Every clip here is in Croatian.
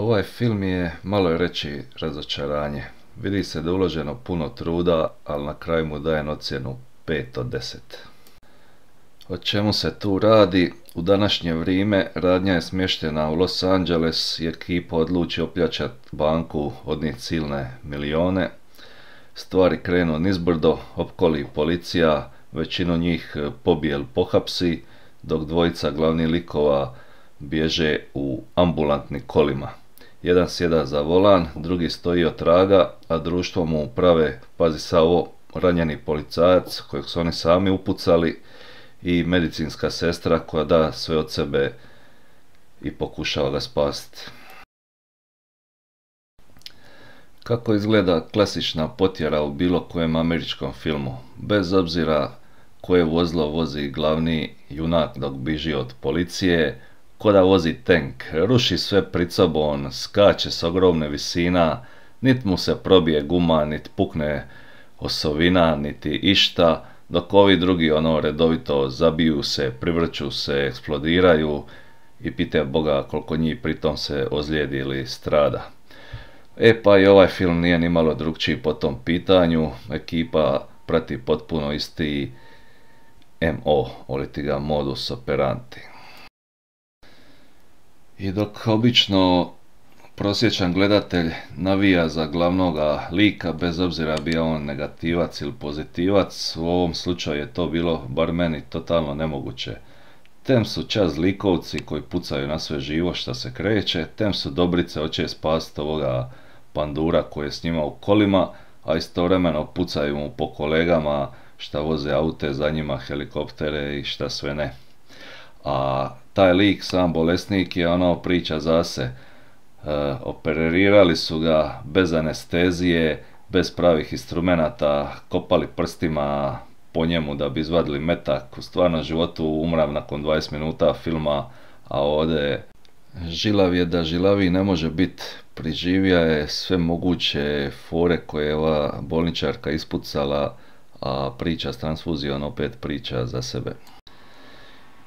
Ovaj film je, malo je reći, razočaranje. Vidi se da je uloženo puno truda, ali na kraju mu dajem ocjenu 5 od 10. O čemu se tu radi? U današnje vrijeme radnja je smještena u Los Angeles i ekipa odluči opljačati banku, odnijeti silne milijune. Stvari krenu nizbrdo, opkoli policija, većinu njih pobije ili pohapsi, dok dvojica glavnih likova bježe u ambulantnim kolima. Jedan sjeda za volan, drugi stoji od traga, a društvo mu prave, pazi sad ovo, ranjeni policajac kojeg su oni sami upucali i medicinska sestra koja da sve od sebe i pokušava ga spasiti. Kako izgleda klasična potjera u bilo kojem američkom filmu, bez obzira koje vozilo vozi glavni junak dok biži od policije, ko da vozi tank, ruši sve pred sobom, skače s ogromne visina, nit mu se probije guma, nit pukne osovina, niti išta, dok ovi drugi redovito zabiju se, privrću se, eksplodiraju i pitaj Boga koliko njih pritom se ozlijedi ili strada. Pa i ovaj film nije nimalo drukčiji po tom pitanju, ekipa prati potpuno isti MO, oliti ga modus operandi. I dok obično prosječan gledatelj navija za glavnoga lika, bez obzira bio on negativac ili pozitivac, u ovom slučaju je to bilo, bar meni, totalno nemoguće. Tem su čas likovci koji pucaju na sve živo što se kreće, tem su dobrice hoće spasiti ovoga pandura koji je s njima u kolima, a istovremeno pucaju mu po kolegama šta voze aute za njima, helikoptere i šta sve ne. A taj lik, sam bolesnik, je priča za se. Operirali su ga bez anestezije, bez pravih instrumenata, kopali prstima po njemu da bi izvadili metak. U stvarnom životu umram nakon 20 minuta filma, a ovdje žilav je da žilaviji ne može biti. Priživija je sve moguće fore koje je ova bolničarka ispucala, a priča s transfuzijom opet priča za sebe.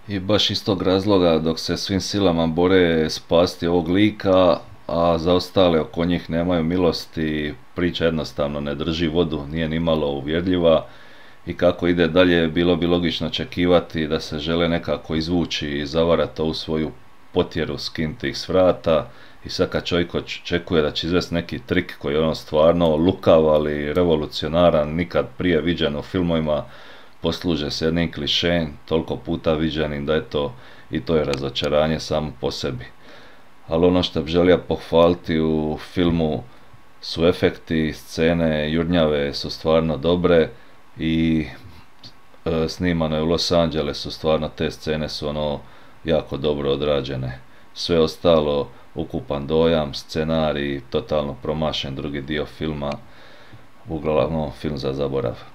I baš iz tog razloga dok se svim silama bore spasti ovog lika, a za ostale oko njih nemaju milosti, priča jednostavno ne drži vodu, nije nimalo uvjerljiva i kako ide dalje bilo bi logično očekivati da se žele nekako izvući i zavarati ovu svoju potjeru, skinuti ih s vrata i sad kad čovjek očekuje da će izvesti neki trik koji je stvarno lukav ali revolucionaran, nikad prije viđen u filmovima, posluže se jednim klišejem, toliko puta viđenim da i to je razočaranje samo po sebi. Ali ono što bih želio pohvaliti u filmu su efekti, scene, jurnjave su stvarno dobre i snimano je u Los Angelesu, stvarno te scene su jako dobro odrađene. Sve ostalo, ukupan dojam, scenarij, totalno promašen drugi dio filma, uglavnom film za zaborav.